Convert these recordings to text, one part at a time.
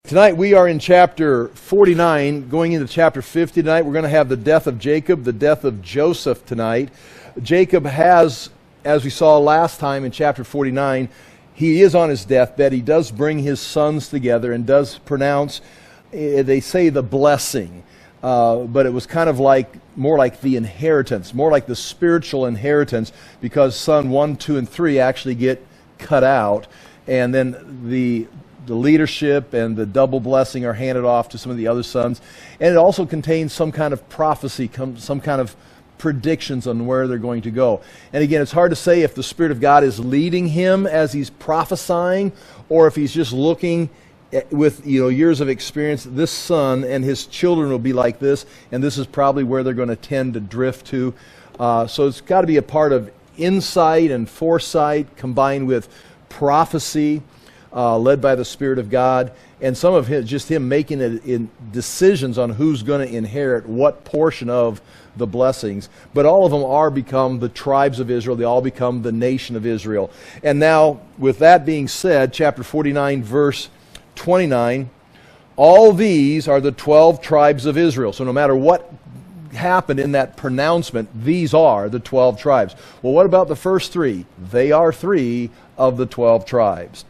Tonight we are in chapter 49, going into chapter 50 tonight. We're going to have the death of Jacob, the death of Joseph tonight. Jacob has, as we saw last time in chapter 49, he is on his deathbed. He does bring his sons together and does pronounce, they say the blessing, but it was kind of like, more like the inheritance, more like the spiritual inheritance, because son 1, 2, and 3 actually get cut out, and then the leadership and the double blessing are handed off to some of the other sons. And it also contains some kind of prophecy, some kind of predictions on where they're going to go. And again, it's hard to say if the Spirit of God is leading him as he's prophesying, or if he's just looking with years of experience. This son and his children will be like this, and this is probably where they're going to tend to drift to. So it's got to be a part of insight and foresight combined with prophecy, led by the Spirit of God, and some of his, just him making it in decisions on who's going to inherit what portion of the blessings. But all of them are become the tribes of Israel. They all become the nation of Israel. And now, with that being said, chapter 49, verse 29, all these are the 12 tribes of Israel. So no matter what happened in that pronouncement, these are the 12 tribes. Well, what about the first 3? They are 3 of the 12 tribes.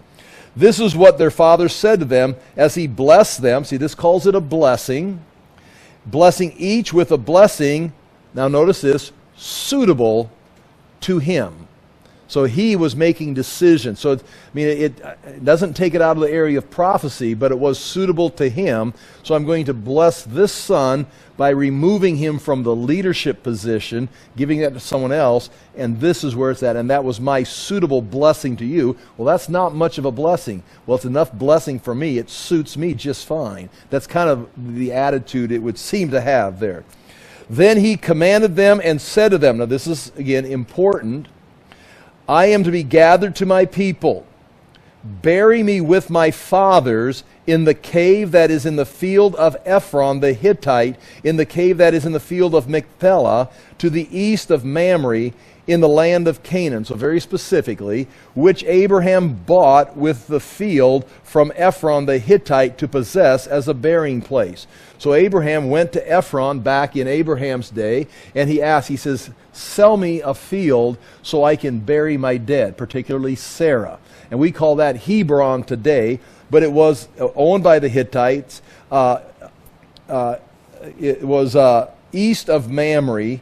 This is what their father said to them as he blessed them. See, this calls it a blessing. Blessing each with a blessing, now notice this, suitable to him. So he was making decisions. So, it doesn't take it out of the area of prophecy, but it was suitable to him. So I'm going to bless this son by removing him from the leadership position, giving that to someone else, and this is where it's at. And that was my suitable blessing to you. Well, that's not much of a blessing. Well, it's enough blessing for me. It suits me just fine. That's kind of the attitude it would seem to have there. Then he commanded them and said to them, now this is, again, important, I am to be gathered to my people. Bury me with my fathers in the cave that is in the field of Ephron the Hittite, in the cave that is in the field of Machpelah, to the east of Mamre, in the land of Canaan. So very specifically, which Abraham bought with the field from Ephron the Hittite to possess as a burying place. So Abraham went to Ephron back in Abraham's day, and he asked, he says, sell me a field so I can bury my dead, particularly Sarah. And we call that Hebron today, but it was owned by the Hittites. It was east of Mamre,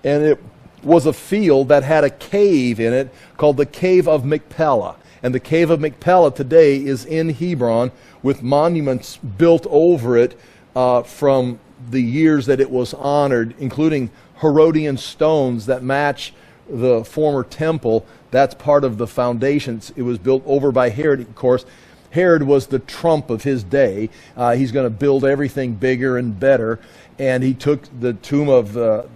and it was a field that had a cave in it called the Cave of Machpelah. And the Cave of Machpelah today is in Hebron with monuments built over it from the years that it was honored, including Herodian stones that match the former temple. That's part of the foundations. It was built over by Herod, of course. Herod was the Trump of his day. He's going to build everything bigger and better. And he took the tomb of the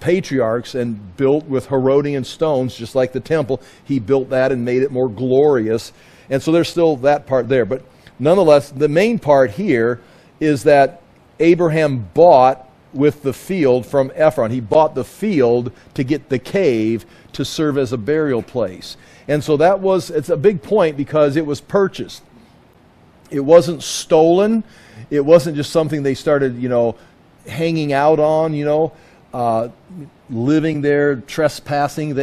patriarchs and built with Herodian stones, just like the temple. He built that and made it more glorious. And so there's still that part there. But nonetheless, the main part here is that Abraham bought with the field from Ephron. He bought the field to get the cave to serve as a burial place. And so it's a big point because it was purchased. It wasn't stolen. It wasn't just something they started, hanging out on, living there, trespassing.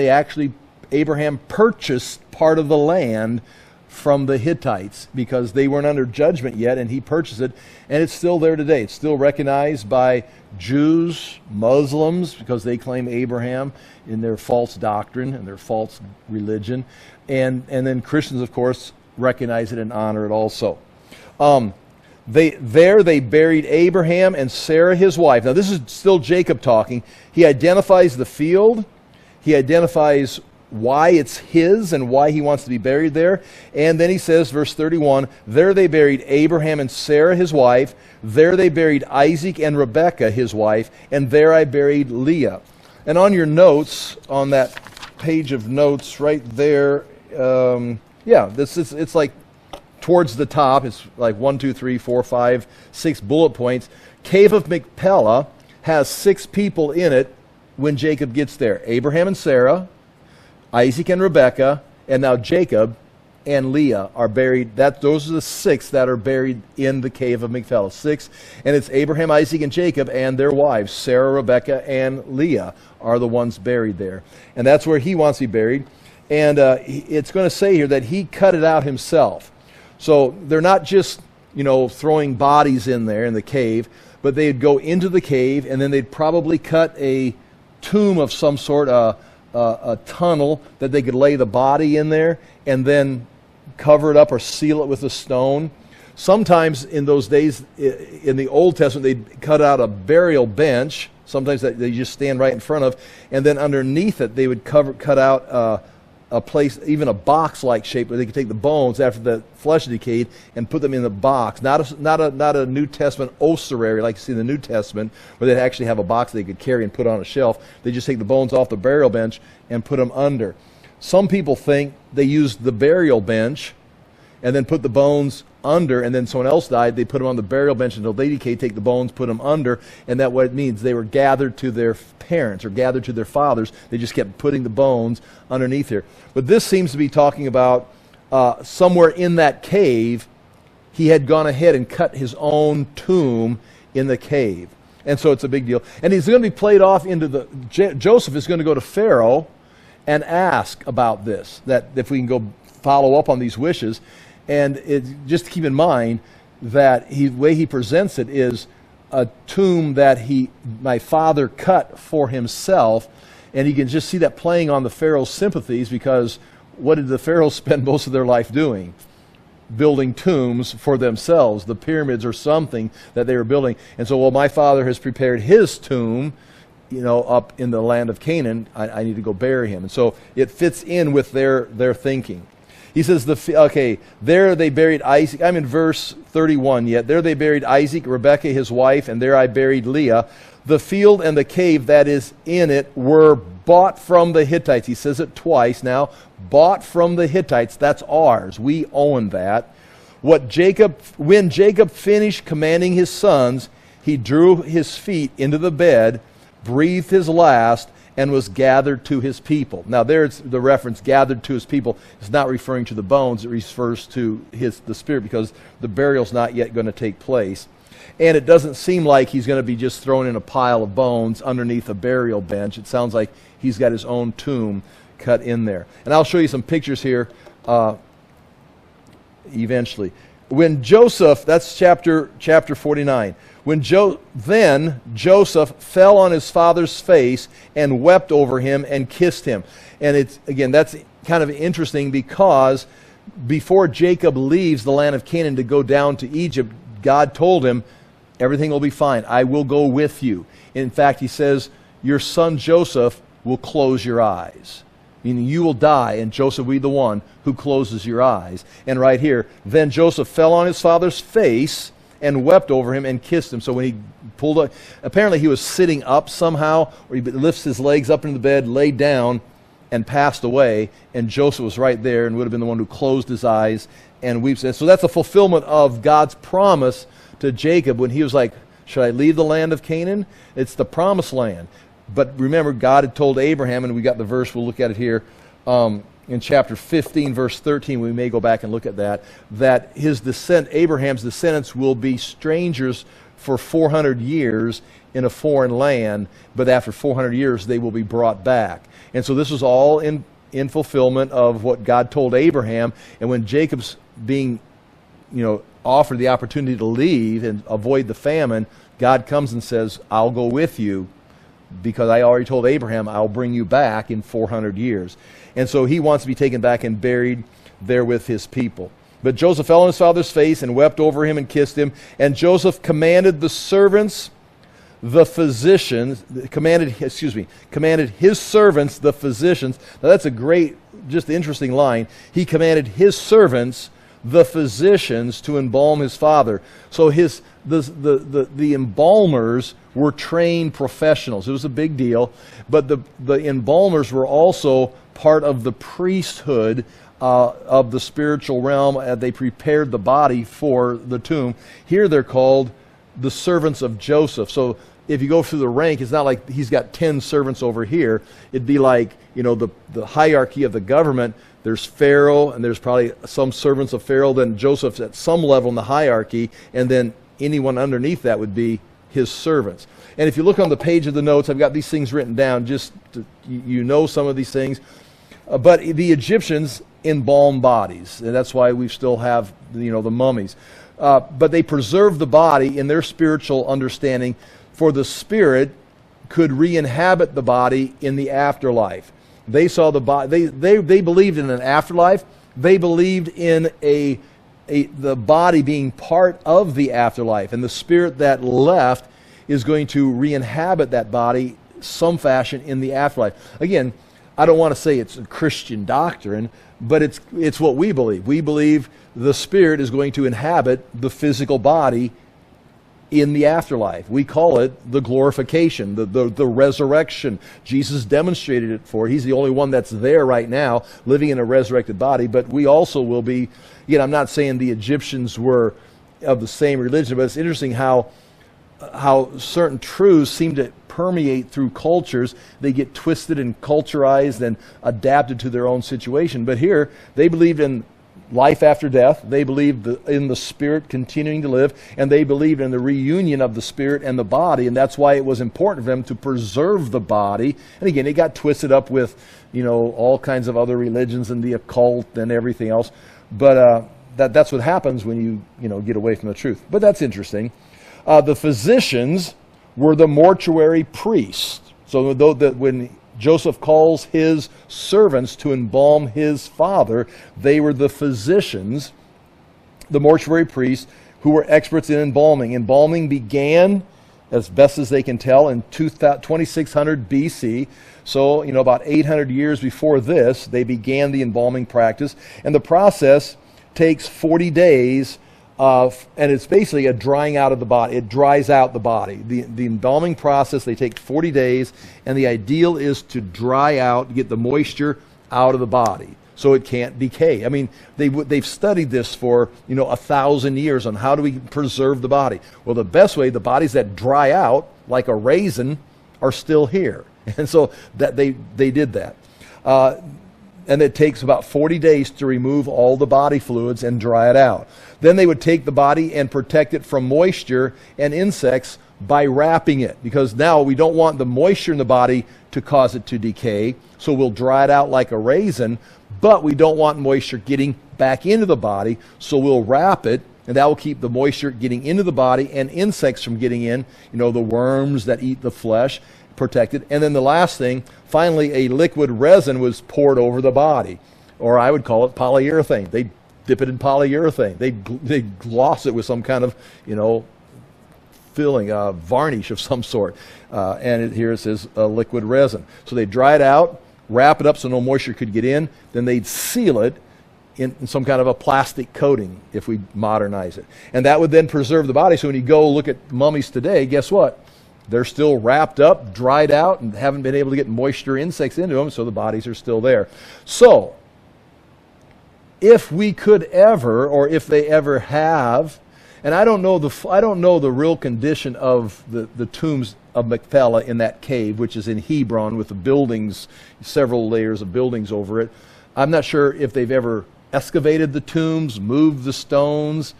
Abraham purchased part of the land from the Hittites because they weren't under judgment yet, and he purchased it, and it's still there today. It's still recognized by Jews, Muslims, because they claim Abraham in their false doctrine and their false religion, and then Christians, of course, recognize it and honor it also. They buried Abraham and Sarah his wife. Now this is still Jacob talking. He identifies the field. He identifies why it's his and why he wants to be buried there. And then he says, verse 31, there they buried Abraham and Sarah his wife. There they buried Isaac and Rebekah his wife. And there I buried Leah. And on your notes, on that page of notes right there, it's like towards the top. It's like 1, 2, 3, 4, 5, 6 bullet points. Cave of Machpelah has 6 people in it when Jacob gets there. Abraham and Sarah, Isaac and Rebekah, and now Jacob and Leah are buried. Those are the 6 that are buried in the cave of Machpelah. 6, and it's Abraham, Isaac, and Jacob and their wives, Sarah, Rebekah, and Leah are the ones buried there. And that's where he wants to be buried. And it's going to say here that he cut it out himself. So they're not just, throwing bodies in there in the cave, but they'd go into the cave, and then they'd probably cut a tomb of some sort, a tunnel that they could lay the body in there, and then cover it up or seal it with a stone. Sometimes in those days, in the Old Testament, they'd cut out a burial bench, sometimes that they just stand right in front of, and then underneath it they would cut out a place, even a box-like shape, where they could take the bones after the flesh decayed and put them in the box. Not a New Testament ossuary like you see in the New Testament, where they'd actually have a box they could carry and put on a shelf. They just take the bones off the burial bench and put them under. Some people think they used the burial bench and then put the bones under, and then someone else died, they put them on the burial bench until they decayed, take the bones, put them under, and that's what it means. They were gathered to their parents or gathered to their fathers. They just kept putting the bones underneath here. But this seems to be talking about somewhere in that cave, he had gone ahead and cut his own tomb in the cave. And so it's a big deal. And he's going to be played off into Joseph is going to go to Pharaoh and ask about this, that if we can go follow up on these wishes. And just keep in mind that the way he presents it is a tomb that my father cut for himself, and you can just see that playing on the Pharaoh's sympathies, because what did the Pharaohs spend most of their life doing? Building tombs for themselves. The pyramids or something that they were building. And so, my father has prepared his tomb, up in the land of Canaan. I need to go bury him. And so it fits in with their thinking. He says, there they buried Isaac. I'm in verse 31 yet. There they buried Isaac, Rebekah his wife, and there I buried Leah. The field and the cave that is in it were bought from the Hittites. He says it twice now. Bought from the Hittites. That's ours. We own that. When Jacob finished commanding his sons, he drew his feet into the bed, breathed his last, and was gathered to his people. Now there's the reference, gathered to his people. It's not referring to the bones. It refers to the spirit, because the burial's not yet going to take place. And it doesn't seem like he's going to be just thrown in a pile of bones underneath a burial bench. It sounds like he's got his own tomb cut in there. And I'll show you some pictures here eventually. When Joseph, that's chapter 49. Then Joseph fell on his father's face and wept over him and kissed him. And that's kind of interesting, because before Jacob leaves the land of Canaan to go down to Egypt, God told him, everything will be fine. I will go with you. In fact, he says, your son Joseph will close your eyes. Meaning you will die, and Joseph will be the one who closes your eyes. And right here, then Joseph fell on his father's face and wept over him and kissed him. So when he pulled up, apparently he was sitting up somehow, or he lifts his legs up into the bed, laid down, and passed away. And Joseph was right there and would have been the one who closed his eyes and weeps. And so that's a fulfillment of God's promise to Jacob when he was like, should I leave the land of Canaan? It's the promised land. But remember, God had told Abraham, and we got the verse, we'll look at it here, in chapter 15, verse 13, we may go back and look at that Abraham's descendants will be strangers for 400 years in a foreign land, but after 400 years they will be brought back. And so this was all in fulfillment of what God told Abraham. And when Jacob's being, offered the opportunity to leave and avoid the famine, God comes and says, I'll go with you, because I already told Abraham I'll bring you back in 400 years. And so he wants to be taken back and buried there with his people. But Joseph fell on his father's face and wept over him and kissed him. And Joseph commanded the servants, the physicians, commanded his servants, the physicians. Now that's a great, just interesting line. He commanded his servants, the physicians, to embalm his father. So the embalmers were trained professionals. It was a big deal. But the embalmers were also part of the priesthood of the spiritual realm. They prepared the body for the tomb. Here they're called the servants of Joseph. So if you go through the rank, it's not like he's got 10 servants over here. It'd be like, the hierarchy of the government. There's Pharaoh, and there's probably some servants of Pharaoh. Then Joseph's at some level in the hierarchy, and then anyone underneath that would be his servants. And if you look on the page of the notes, I've got these things written down, just to, some of these things. But the Egyptians embalm bodies, and that's why we still have, the mummies. But they preserve the body in their spiritual understanding, for the spirit could re-inhabit the body in the afterlife. They saw the body. They believed in an afterlife. They believed in the body being part of the afterlife, and the spirit that left is going to re-inhabit that body some fashion in the afterlife. Again, I don't want to say it's a Christian doctrine, but it's what we believe. We believe the spirit is going to inhabit the physical body in the afterlife. We call it the glorification, the resurrection. Jesus demonstrated it for. He's the only one that's there right now, living in a resurrected body, but we also will be. Again, I'm not saying the Egyptians were of the same religion, but it's interesting how certain truths seem to permeate through cultures. They get twisted and culturized and adapted to their own situation. But here, they believed in life after death. They believed in the spirit continuing to live, and they believed in the reunion of the spirit and the body, and that's why it was important for them to preserve the body. And again, it got twisted up with, all kinds of other religions and the occult and everything else. But that's what happens when you get away from the truth. But that's interesting. The physicians were the mortuary priests. So when Joseph calls his servants to embalm his father, they were the physicians, the mortuary priests, who were experts in embalming. Embalming began, as best as they can tell, in 2600 BC. So, about 800 years before this, they began the embalming practice. And the process takes 40 days, and it's basically a drying out of the body. It dries out the body. The embalming process, they take 40 days, and the ideal is to dry out, get the moisture out of the body so it can't decay. I mean, they've studied this for 1,000 years on how do we preserve the body. Well, the best way, the bodies that dry out like a raisin are still here. And so that they did that. And it takes about 40 days to remove all the body fluids and dry it out. Then they would take the body and protect it from moisture and insects by wrapping it, because now we don't want the moisture in the body to cause it to decay, so we'll dry it out like a raisin, but we don't want moisture getting back into the body, so we'll wrap it, and that will keep the moisture getting into the body and insects from getting in, the worms that eat the flesh, protected. And then the last thing, finally, a liquid resin was poured over the body, or I would call it polyurethane. They dip it in polyurethane. They gloss it with some kind of, filling, varnish of some sort. Here it says liquid resin. So they dry it out, wrap it up so no moisture could get in, then they'd seal it in some kind of a plastic coating if we modernize it. And that would then preserve the body. So when you go look at mummies today, guess what? They're still wrapped up, dried out, and haven't been able to get moisture insects into them, so the bodies are still there. So, if we could ever, or if they ever have, and I don't know the real condition of the tombs of Machpelah in that cave, which is in Hebron with the buildings, several layers of buildings over it. I'm not sure if they've ever excavated the tombs, moved the stones,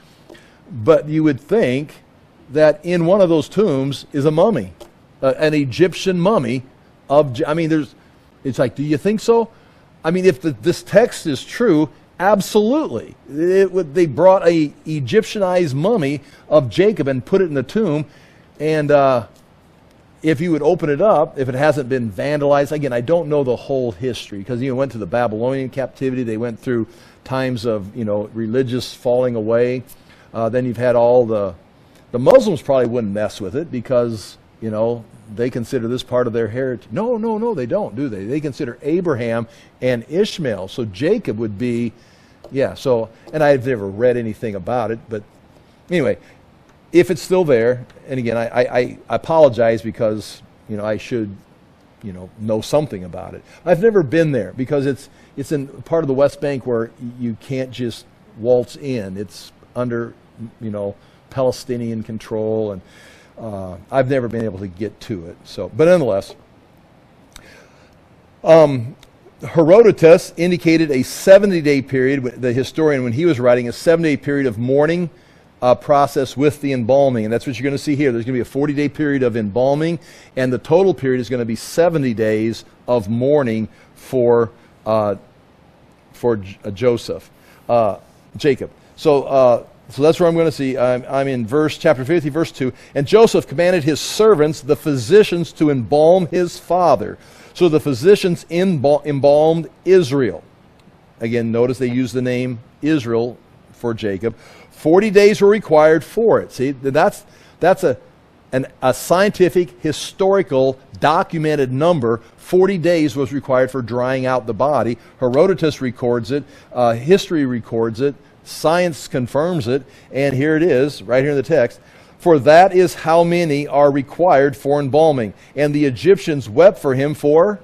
but you would think that in one of those tombs is a mummy, an Egyptian mummy it's like, do you think so? I mean, if this text is true, absolutely. They brought a Egyptianized mummy of Jacob and put it in the tomb, and if you would open it up, if it hasn't been vandalized, again, I don't know the whole history, because went to the Babylonian captivity, they went through times of religious falling away. Then you've had all the Muslims probably wouldn't mess with it because, they consider this part of their heritage. No, they don't, do they? They consider Abraham and Ishmael. So Jacob would be, and I've never read anything about it, but anyway, if it's still there, and again, I apologize because, I should, know something about it. I've never been there because it's in part of the West Bank where you can't just waltz in. It's under, Palestinian control, and I've never been able to get to it. So, but nonetheless, Herodotus indicated a 70-day period, the historian, when he was writing, a 70-day period of mourning process with the embalming. And that's what you're going to see here. There's going to be a 40-day period of embalming, and the total period is going to be 70 days of mourning for Jacob. So that's where I'm going to see. I'm in chapter 50, verse 2. And Joseph commanded his servants, the physicians, to embalm his father. So the physicians embalmed Israel. Again, notice they use the name Israel for Jacob. 40 days were required for it. See, that's a scientific, historical, documented number. 40 days was required for drying out the body. Herodotus records it. History records it. Science confirms it. And here it is, right here in the text. For that is how many are required for embalming. And the Egyptians wept for him for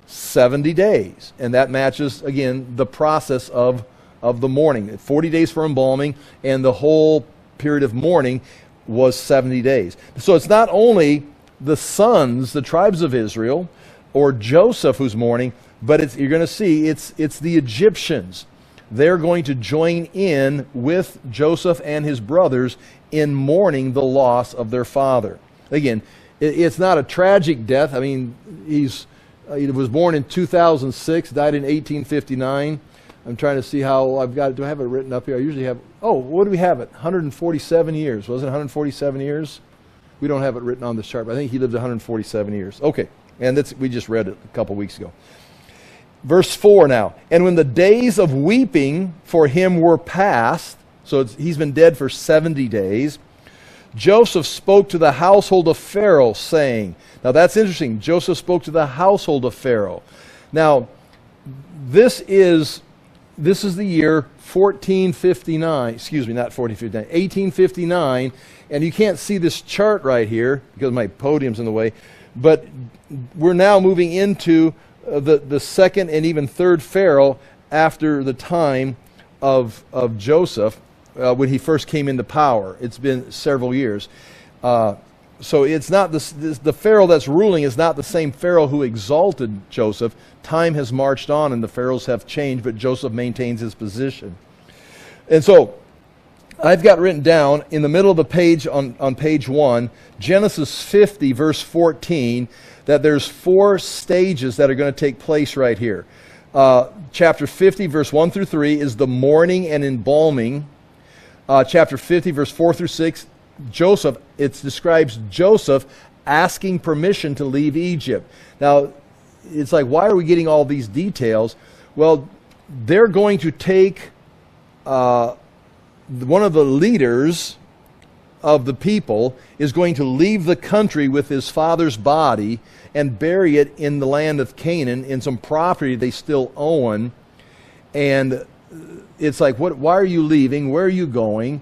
70 days. And that matches, again, the process of the mourning. 40 days for embalming, and the whole period of mourning was 70 days. So it's not only the sons, the tribes of Israel, or Joseph who's mourning, but you're going to see it's the Egyptians. They're going to join in with Joseph and his brothers in mourning the loss of their father. Again, it's not a tragic death. I mean, he was born in 2006, died in 1859. I'm trying to see how I've got it. Do I have it written up here? I usually have. Oh, what do we have it? 147 years. Was it 147 years? We don't have it written on this chart, but I think he lived 147 years. Okay, and we just read it a couple weeks ago. Verse 4 now. And when the days of weeping for him were past, so he's been dead for 70 days, Joseph spoke to the household of Pharaoh, saying, now that's interesting. Joseph spoke to the household of Pharaoh. Now, this is the year 1459, excuse me, not 1459, 1859, and you can't see this chart right here because my podium's in the way, but we're now moving into the second and even third Pharaoh after the time of Joseph when he first came into power. It's been several years. So it's not the Pharaoh that's ruling is not the same Pharaoh who exalted Joseph. Time has marched on and the pharaohs have changed, but Joseph maintains his position. And so I've got written down in the middle of the page on page 1, Genesis 50, verse 14, that there's 4 stages that are going to take place right here. Chapter 50, verse 1 through 3 is the mourning and embalming. Chapter 50, verse 4 through 6, it describes Joseph asking permission to leave Egypt. Now, it's like, why are we getting all these details? Well, they're going to take one of the leaders of the people is going to leave the country with his father's body and bury it in the land of Canaan in some property they still own. And it's like, why are you leaving? Where are you going?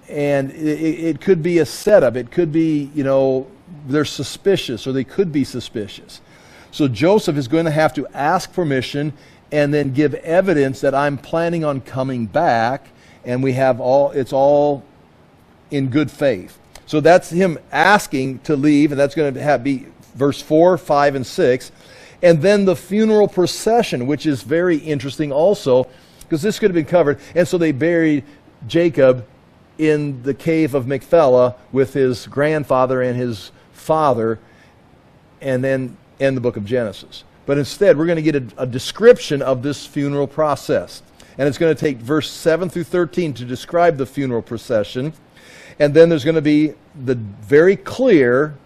And it could be a setup. It could be, they're suspicious, or they could be suspicious. So Joseph is going to have to ask permission and then give evidence that I'm planning on coming back, and it's all in good faith. So that's him asking to leave, and that's going to be verse 4, 5, and 6. And then the funeral procession, which is very interesting also, because this could have been covered. And so they buried Jacob in the cave of Machpelah with his grandfather and his father, and then end the book of Genesis. But instead, we're going to get a description of this funeral process. And it's going to take verse 7 through 13 to describe the funeral procession. And then there's going to be the very clear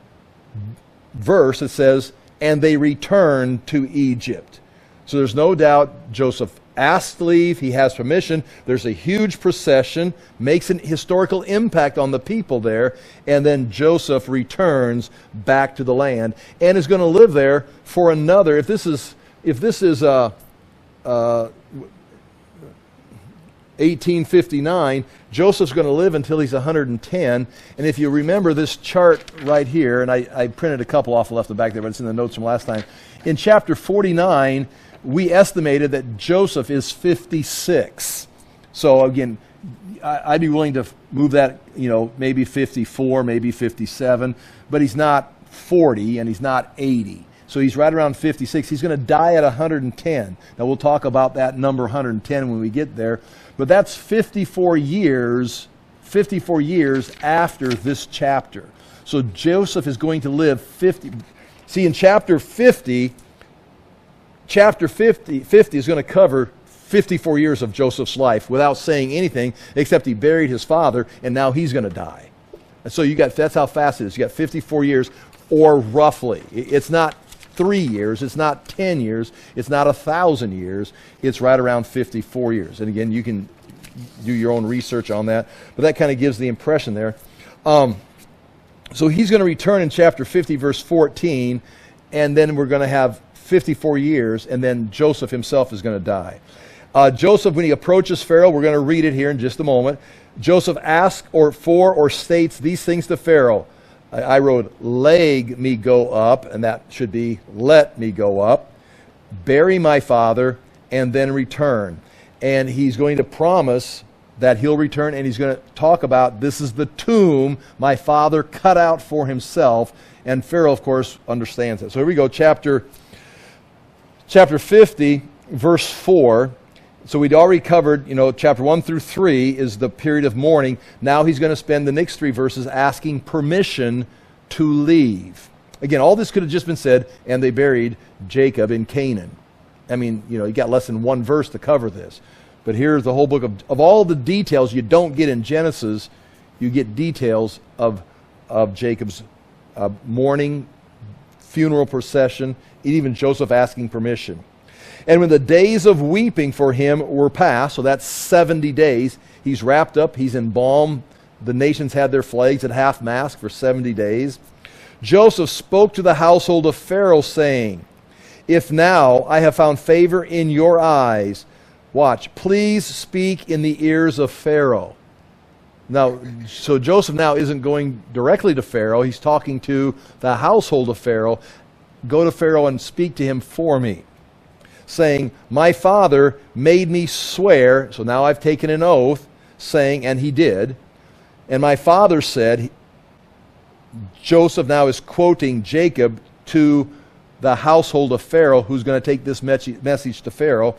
verse that says, and they returned to Egypt. So there's no doubt Joseph asked leave, he has permission, there's a huge procession, makes an historical impact on the people there, and then Joseph returns back to the land and is going to live there for another, if this is 1859, Joseph's going to live until he's 110. And if you remember this chart right here, and I printed a couple off and left the back there, but it's in the notes from last time. In chapter 49, we estimated that Joseph is 56. So again, I'd be willing to move that, maybe 54, maybe 57, but he's not 40 and he's not 80. So he's right around 56. He's going to die at 110. Now we'll talk about that number 110 when we get there. But that's 54 years after this chapter. So Joseph is going to live 50. See, in chapter 50 is going to cover 54 years of Joseph's life without saying anything except he buried his father and now he's going to die. And so that's how fast it is. You got 54 years, or roughly. It's not 3 years, it's not 10 years, it's not 1,000 years, it's right around 54 years. And again, you can do your own research on that, but that kind of gives the impression there. So he's going to return in chapter 50, verse 14, and then we're going to have 54 years, and then Joseph himself is going to die. Joseph, when he approaches Pharaoh, we're going to read it here in just a moment. Joseph asks or states these things to Pharaoh. I wrote, "Leg me go up," and that should be, "Let me go up, bury my father, and then return." And he's going to promise that he'll return, and he's going to talk about this is the tomb my father cut out for himself. And Pharaoh, of course, understands it. So here we go, chapter 50, verse 4. So we'd already covered, chapter 1 through 3 is the period of mourning. Now he's going to spend the next 3 verses asking permission to leave. Again, all this could have just been said, and they buried Jacob in Canaan. I mean, you got less than one verse to cover this. But here's the whole book of all the details you don't get in Genesis. You get details of Jacob's mourning, funeral procession, and even Joseph asking permission. And when the days of weeping for him were past, so that's 70 days, he's wrapped up, he's embalmed. The nations had their flags at half-mast for 70 days. Joseph spoke to the household of Pharaoh, saying, "If now I have found favor in your eyes," watch, "please speak in the ears of Pharaoh." Now, so Joseph now isn't going directly to Pharaoh. He's talking to the household of Pharaoh. "Go to Pharaoh and speak to him for me, saying, my father made me swear," so now I've taken an oath, saying, and he did, "and my father said," Joseph now is quoting Jacob to the household of Pharaoh, who's going to take this message to Pharaoh.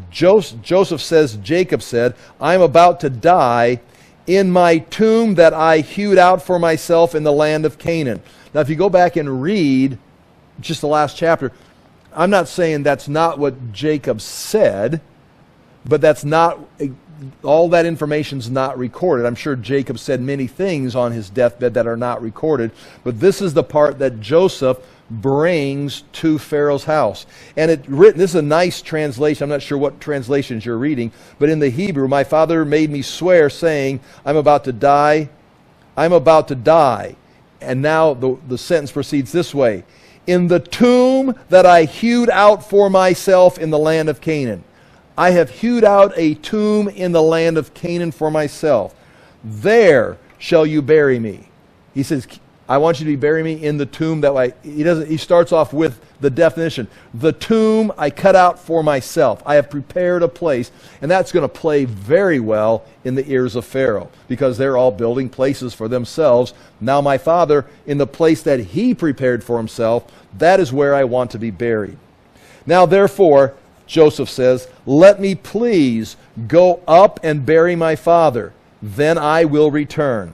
Joseph says, Jacob said, "I'm about to die in my tomb that I hewed out for myself in the land of Canaan." Now, if you go back and read just the last chapter, I'm not saying that's not what Jacob said, but that's not, all that information's not recorded. I'm sure Jacob said many things on his deathbed that are not recorded, but this is the part that Joseph brings to Pharaoh's house. And this is a nice translation. I'm not sure what translations you're reading, but in the Hebrew, "My father made me swear, saying, I'm about to die. I'm about to die." And now the sentence proceeds this way: "In the tomb that I hewed out for myself in the land of Canaan." I have hewed out a tomb in the land of Canaan for myself. "There shall you bury me." He says, I want you to bury me in the tomb that he starts off with the definition. The tomb I cut out for myself. I have prepared a place. And that's going to play very well in the ears of Pharaoh, because they're all building places for themselves. Now my father, in the place that he prepared for himself, that is where I want to be buried. "Now therefore," Joseph says, "let me please go up and bury my father. Then I will return."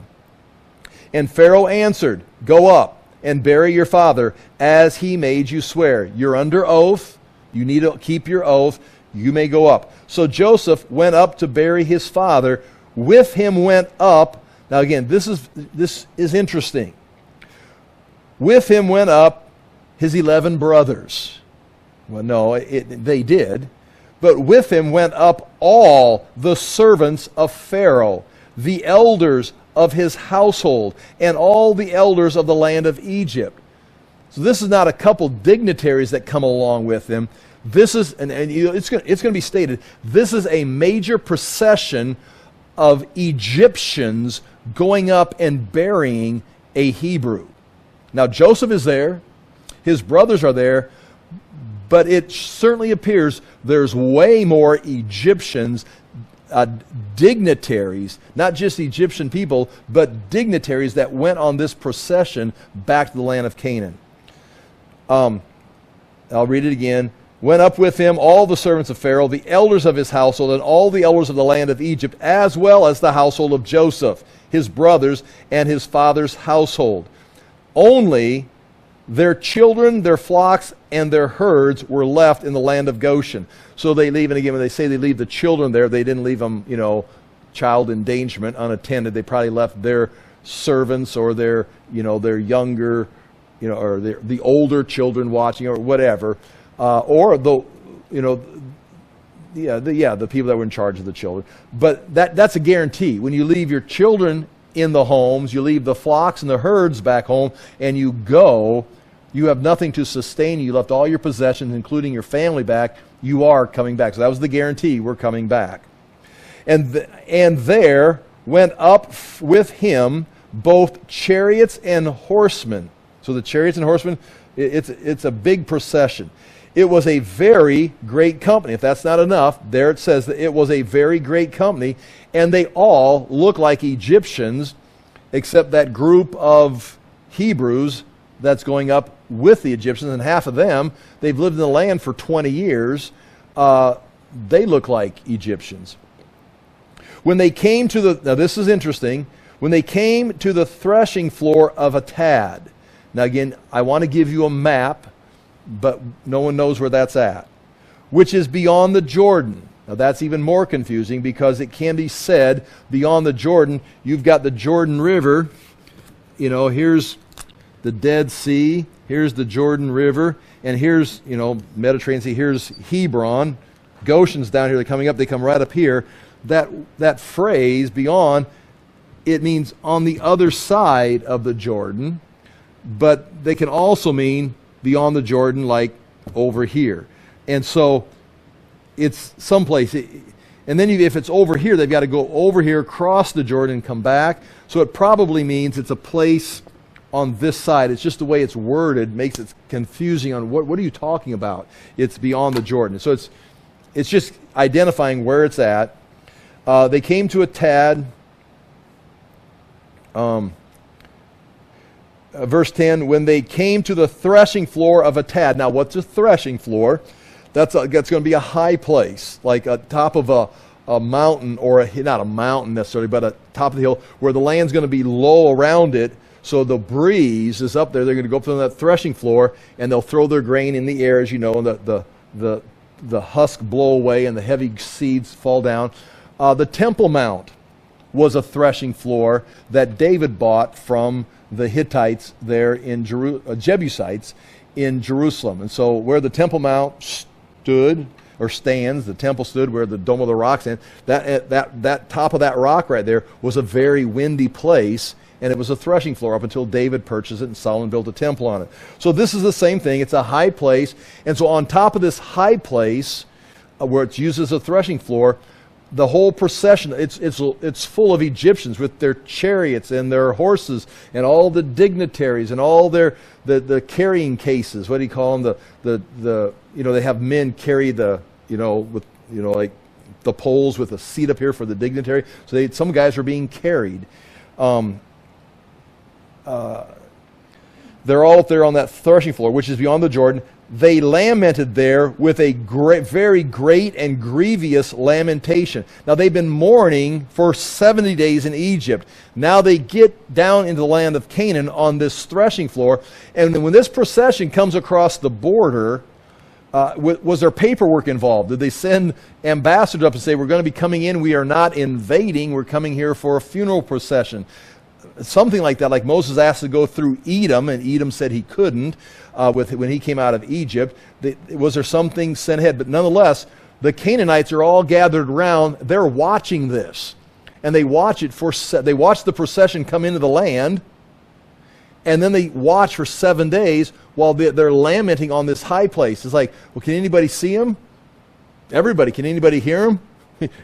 And Pharaoh answered, "Go up and bury your father as he made you swear." You're under oath. You need to keep your oath. You may go up. So Joseph went up to bury his father. With him went up. Now again, this is interesting. With him went up his 11 brothers. Well, no, they did. But with him went up all the servants of Pharaoh, the elders of his household, and all the elders of the land of Egypt. So this is not a couple dignitaries that come along with him. This is, and it's going to be stated, this is a major procession of Egyptians going up and burying a Hebrew. Now Joseph is there, his brothers are there, but it certainly appears there's way more Egyptians dignitaries, not just Egyptian people, but dignitaries that went on this procession back to the land of Canaan. I'll read it again. Went up with him all the servants of Pharaoh, the elders of his household, and all the elders of the land of Egypt, as well as the household of Joseph, his brothers, and his father's household. Only their children, their flocks, and their herds were left in the land of Goshen. So they leave, and again, when they say they leave the children there, they didn't leave them, child endangerment, unattended. They probably left their servants or their younger, or the older children watching or whatever, or the people that were in charge of the children. But that's a guarantee. When you leave your children in the homes, you leave the flocks and the herds back home, and you go, you have nothing to sustain you. You left all your possessions, including your family, back. You are coming back. So that was the guarantee. We're coming back. And there went up with him both chariots and horsemen. So the chariots and horsemen, it's a big procession. It was a very great company. If that's not enough, there it says that it was a very great company, and they all look like Egyptians, except that group of Hebrews that's going up with the Egyptians, and half of them, they've lived in the land for 20 years. They look like Egyptians. When they came to now this is interesting, when they came to the threshing floor of Atad. Now again, I want to give you a map, but no one knows where that's at, which is beyond the Jordan. Now that's even more confusing, because it can be said beyond the Jordan, you've got the Jordan River, here's the Dead Sea, here's the Jordan River, and here's, Mediterranean Sea, here's Hebron, Goshen's down here, they're coming up, they come right up here. That phrase, beyond, it means on the other side of the Jordan, but they can also mean beyond the Jordan, like over here. And so it's someplace. And then if it's over here, they've got to go over here, cross the Jordan, and come back. So it probably means it's a place on this side. It's just the way it's worded makes it confusing on what are you talking about? It's beyond the Jordan. So it's just identifying where it's at. They came to Atad. Verse 10, when they came to the threshing floor of Atad. Now, what's a threshing floor? That's going to be a high place, like a top of a mountain, or not a mountain necessarily, but a top of the hill, where the land's going to be low around it, so the breeze is up there. They're going to go up on that threshing floor, and they'll throw their grain in the air, as you know, and the husk blow away, and the heavy seeds fall down. The Temple Mount was a threshing floor that David bought from the Hittites there in Jebusites in Jerusalem. And so where the Temple Mount stood, or stands, the temple stood where the Dome of the Rock stands, that top of that rock right there was a very windy place, and it was a threshing floor up until David purchased it and Solomon built a temple on it. So this is the same thing. It's a high place. And so on top of this high place, where it's used as a threshing floor, the whole procession, it's full of Egyptians with their chariots and their horses and all the dignitaries and all the carrying cases. What do you call them? They have men carry like the poles with a seat up here for the dignitary. So some guys are being carried. They're all up there on that threshing floor, which is beyond the Jordan. They lamented there with a very great and grievous lamentation. Now they've been mourning for 70 days in Egypt. Now they get down into the land of Canaan on this threshing floor. And when this procession comes across the border, was there paperwork involved? Did they send ambassadors up and say, we're going to be coming in, we are not invading, we're coming here for a funeral procession? Something like that, like Moses asked to go through Edom, and Edom said he couldn't when he came out of Egypt. Was there something sent ahead? But nonetheless, the Canaanites are all gathered around. They're watching this, and they watch the procession come into the land, and then they watch for 7 days while they're lamenting on this high place. It's like, well, can anybody see him? Everybody, can anybody hear him?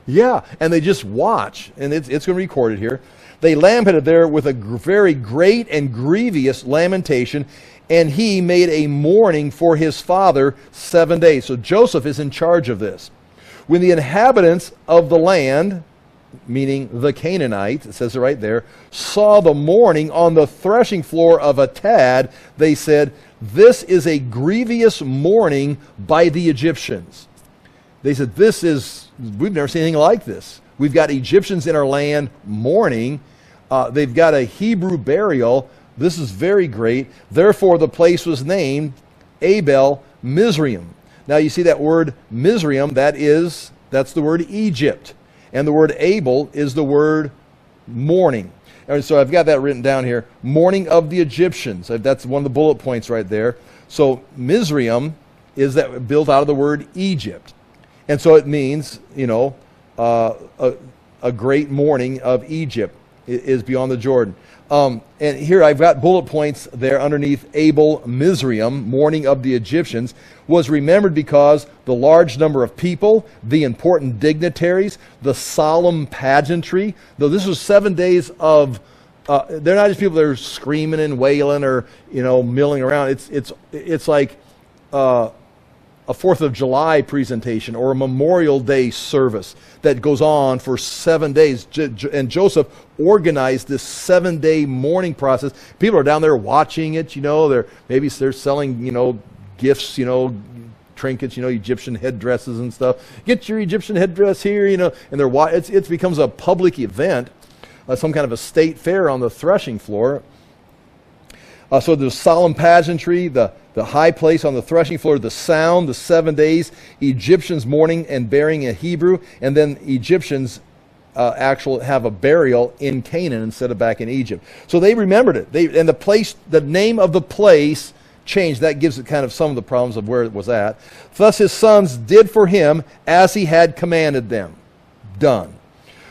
Yeah, and they just watch, and it's going to be recorded here. They lamented there with a very great and grievous lamentation, and he made a mourning for his father 7 days. So Joseph is in charge of this. When the inhabitants of the land, meaning the Canaanites, it says it right there, saw the mourning on the threshing floor of Atad, they said, "This is a grievous mourning by the Egyptians." They said, we've never seen anything like this. We've got Egyptians in our land mourning. They've got a Hebrew burial. This is very great. Therefore, the place was named Abel Mizraim. Now, you see that word Mizraim, that's the word Egypt. And the word Abel is the word mourning. And so I've got that written down here. Mourning of the Egyptians. That's one of the bullet points right there. So Mizraim is that built out of the word Egypt. And so it means, a great mourning of Egypt is beyond the Jordan. And here I've got bullet points there underneath Abel Mizraim, mourning of the Egyptians, was remembered because the large number of people, the important dignitaries, the solemn pageantry. Though this was 7 days of, they're not just people that are screaming and wailing or milling around. It's like a 4th of July presentation or a Memorial Day service that goes on for 7 days. And Joseph organized this 7-day mourning process. People are down there watching it, maybe they're selling, gifts, trinkets, Egyptian headdresses and stuff. Get your Egyptian headdress here, and it becomes a public event, some kind of a state fair on the threshing floor. So there's solemn pageantry, the high place on the threshing floor, the sound, the 7 days, Egyptians mourning and burying a Hebrew, and then Egyptians actually have a burial in Canaan instead of back in Egypt. So they remembered it. The name of the place changed. That gives it kind of some of the problems of where it was at. Thus his sons did for him as he had commanded them. Done.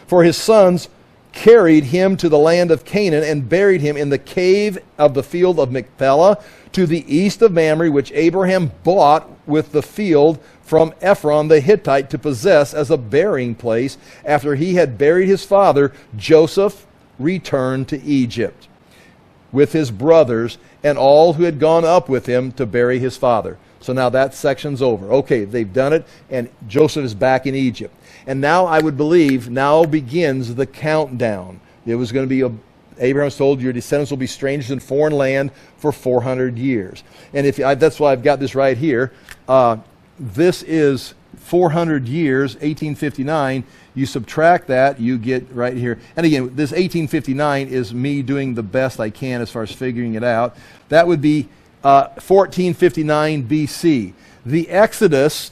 For his sons carried him to the land of Canaan and buried him in the cave of the field of Machpelah to the east of Mamre, which Abraham bought with the field from Ephron the Hittite to possess as a burying place. After he had buried his father, Joseph returned to Egypt with his brothers and all who had gone up with him to bury his father. So now that section's over. Okay, they've done it, and Joseph is back in Egypt. And now I would believe, now begins the countdown. It was going to be, Abraham was told, your descendants will be strangers in foreign land for 400 years. And that's why I've got this right here. This is 400 years, 1859. You subtract that, you get right here. And again, this 1859 is me doing the best I can as far as figuring it out. That would be 1459 BC. The Exodus,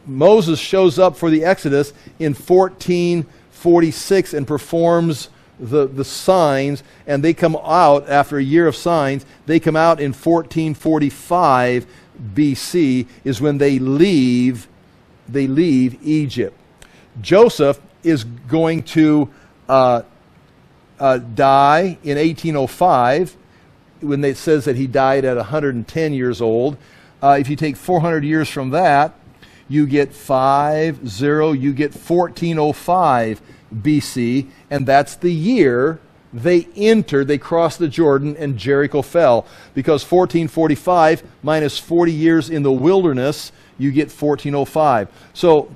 Moses shows up for the Exodus in 1446 and performs the signs, and they come out after a year of signs. They come out in 1445 BC is when they leave Egypt. Joseph is going to die in 1805 when it says that he died at 110 years old. If you take 400 years from that, you get 1405 BC, and that's the year they crossed the Jordan and Jericho fell. Because 1445 minus 40 years in the wilderness, you get 1405. So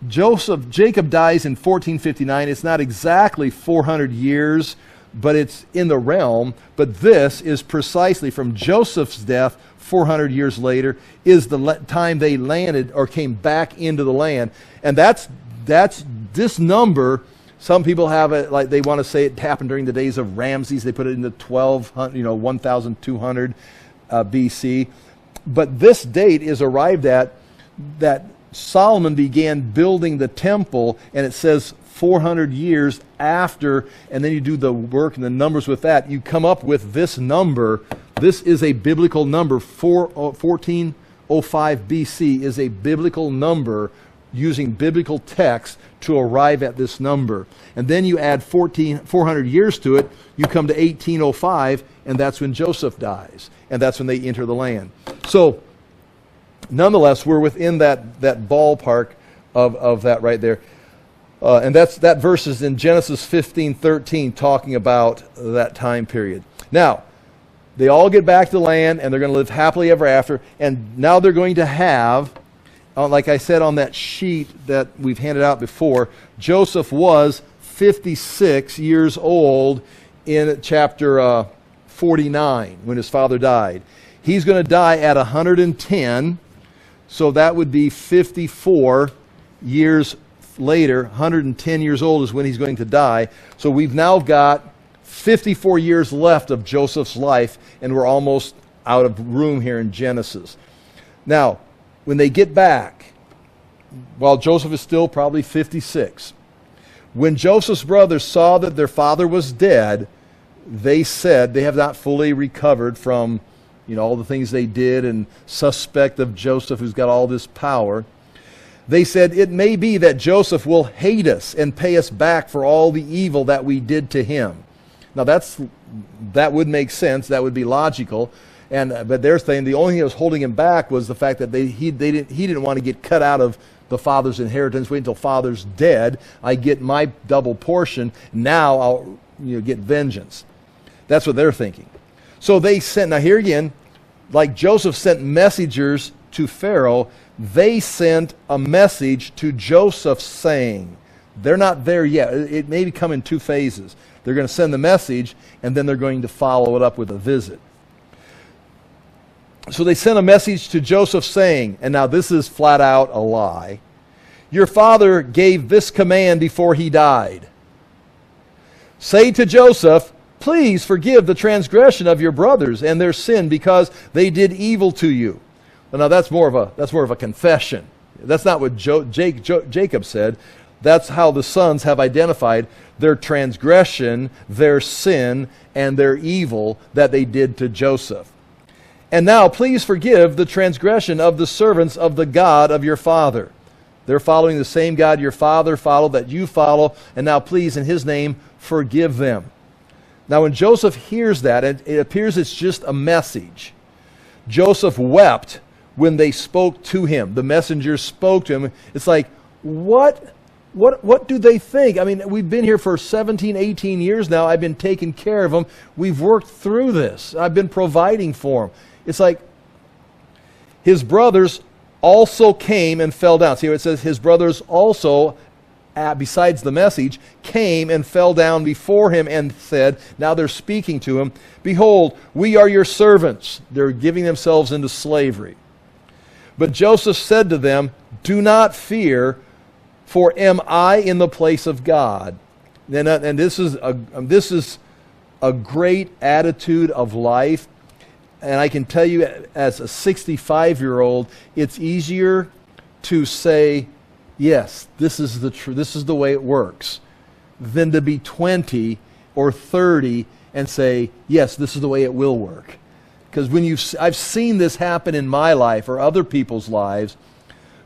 Jacob dies in 1459. It's not exactly 400 years, but it's in the realm. But this is precisely from Joseph's death 400 years later is the time they landed or came back into the land. And that's this number. Some people have it like they want to say it happened during the days of Ramses. They put it in the 1200 BC. But this date is arrived at that Solomon began building the temple, and it says 400 years after, and then you do the work and the numbers with that, you come up with this number. This is a biblical number. 1405 BC is a biblical number using biblical text to arrive at this number. And then you add 400 years to it, you come to 1805, and that's when Joseph dies. And that's when they enter the land. So, nonetheless, we're within that ballpark of that right there. And that verse is in Genesis 15:13, talking about that time period. Now, they all get back to the land, and they're going to live happily ever after. And now they're going to have like I said on that sheet that we've handed out before, Joseph was 56 years old in chapter 49 when his father died. He's going to die at 110, so that would be 54 years later. 110 years old is when he's going to die. So we've now got 54 years left of Joseph's life, and we're almost out of room here in Genesis. Now, when they get back, while Joseph is still probably 56, when Joseph's brothers saw that their father was dead, they said they have not fully recovered from all the things they did and suspect of Joseph who's got all this power. They said, it may be that Joseph will hate us and pay us back for all the evil that we did to him. Now that would make sense. That would be logical. But they're saying the only thing that was holding him back was the fact that he didn't want to get cut out of the father's inheritance. Wait until father's dead. I get my double portion. Now I'll get vengeance. That's what they're thinking. So they sent, now here again, like Joseph sent messengers to Pharaoh, they sent a message to Joseph saying, they're not there yet. It may come in two phases. They're going to send the message, and then they're going to follow it up with a visit. So they sent a message to Joseph saying, and now this is flat out a lie, your father gave this command before he died. Say to Joseph, please forgive the transgression of your brothers and their sin because they did evil to you. Well, now that's more of a confession. That's not what Jacob said. That's how the sons have identified their transgression, their sin, and their evil that they did to Joseph. And now please forgive the transgression of the servants of the God of your father. They're following the same God your father followed, that you follow, and now please in his name forgive them. Now when Joseph hears that, it appears it's just a message. Joseph wept when they spoke to him. The messengers spoke to him. It's like, what do they think? I mean, we've been here for 17, 18 years now. I've been taking care of them. We've worked through this. I've been providing for them. It's like his brothers also came and fell down. See how it says his brothers also, besides the message, came and fell down before him and said, now they're speaking to him, behold, we are your servants. They're giving themselves into slavery. But Joseph said to them, do not fear, for am I in the place of God? And this is a great attitude of life. And I can tell you, as a 65-year-old, it's easier to say, yes, this is the way it works, than to be 20 or 30 and say, yes, this is the way it will work. Because I've seen this happen in my life or other people's lives,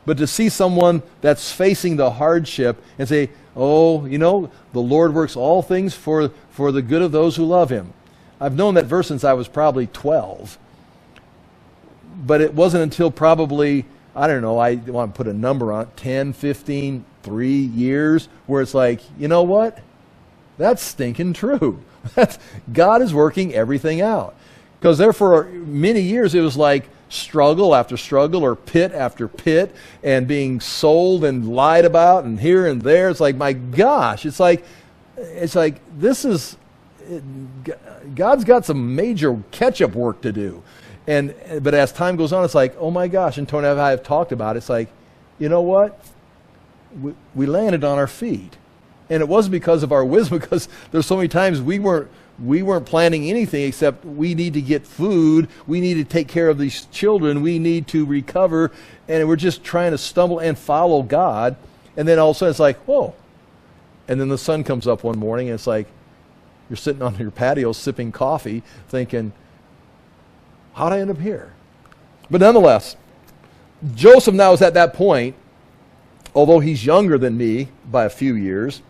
but to see someone that's facing the hardship and say, oh, the Lord works all things for the good of those who love him. I've known that verse since I was probably 12. But it wasn't until probably, I don't know, I want to put a number on it, 10, 15, 3 years, where it's like, you know what? That's stinking true. God is working everything out. Because there for many years it was like struggle after struggle or pit after pit and being sold and lied about and here and there. It's like, my gosh, it's like this is... God's got some major catch-up work to do. But as time goes on, it's like, oh my gosh, and Tony and I have talked about it, it's like, you know what? We landed on our feet. And it wasn't because of our wisdom, because there's so many times we weren't planning anything except we need to get food, we need to take care of these children, we need to recover, and we're just trying to stumble and follow God. And then all of a sudden it's like, whoa. And then the sun comes up one morning and it's like, you're sitting on your patio sipping coffee thinking, how'd I end up here? But nonetheless, Joseph now is at that point, although he's younger than me by a few years.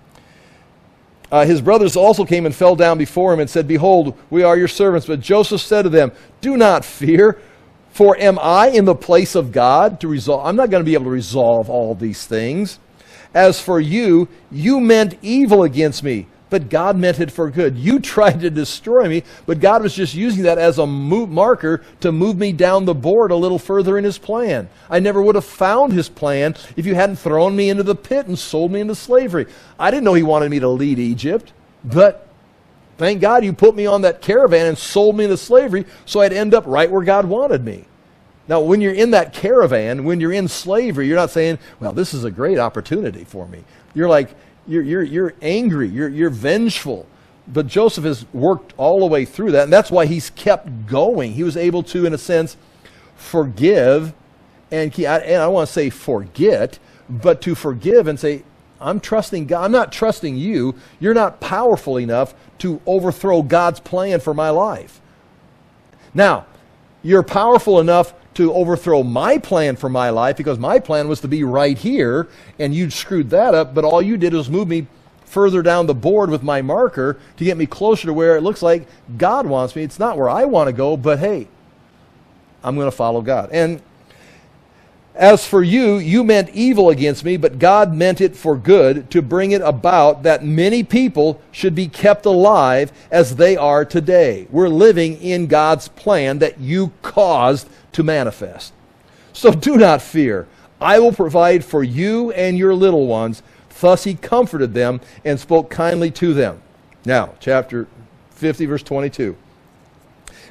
His brothers also came and fell down before him and said, behold, we are your servants. But Joseph said to them, do not fear, for am I in the place of God to resolve? I'm not going to be able to resolve all these things. As for you, you meant evil against me, but God meant it for good. You tried to destroy me, but God was just using that as a marker to move me down the board a little further in His plan. I never would have found His plan if you hadn't thrown me into the pit and sold me into slavery. I didn't know He wanted me to lead Egypt, but thank God you put me on that caravan and sold me into slavery so I'd end up right where God wanted me. Now, when you're in that caravan, when you're in slavery, you're not saying, well, this is a great opportunity for me. You're like, you're angry, you're vengeful. But Joseph has worked all the way through that, and that's why he's kept going. He was able to, in a sense, forgive, and I don't want to say forget, but to forgive and say, I'm trusting God. I'm not trusting you. You're not powerful enough to overthrow God's plan for my life. Now, you're powerful enough to overthrow my plan for my life, because my plan was to be right here, and you screwed that up, but all you did was move me further down the board with my marker to get me closer to where it looks like God wants me. It's not where I want to go, but hey, I'm going to follow God. And as for you, you meant evil against me, but God meant it for good, to bring it about that many people should be kept alive as they are today. We're living in God's plan that you caused to manifest. So do not fear. I will provide for you and your little ones. Thus he comforted them and spoke kindly to them. Now, chapter 50, verse 22.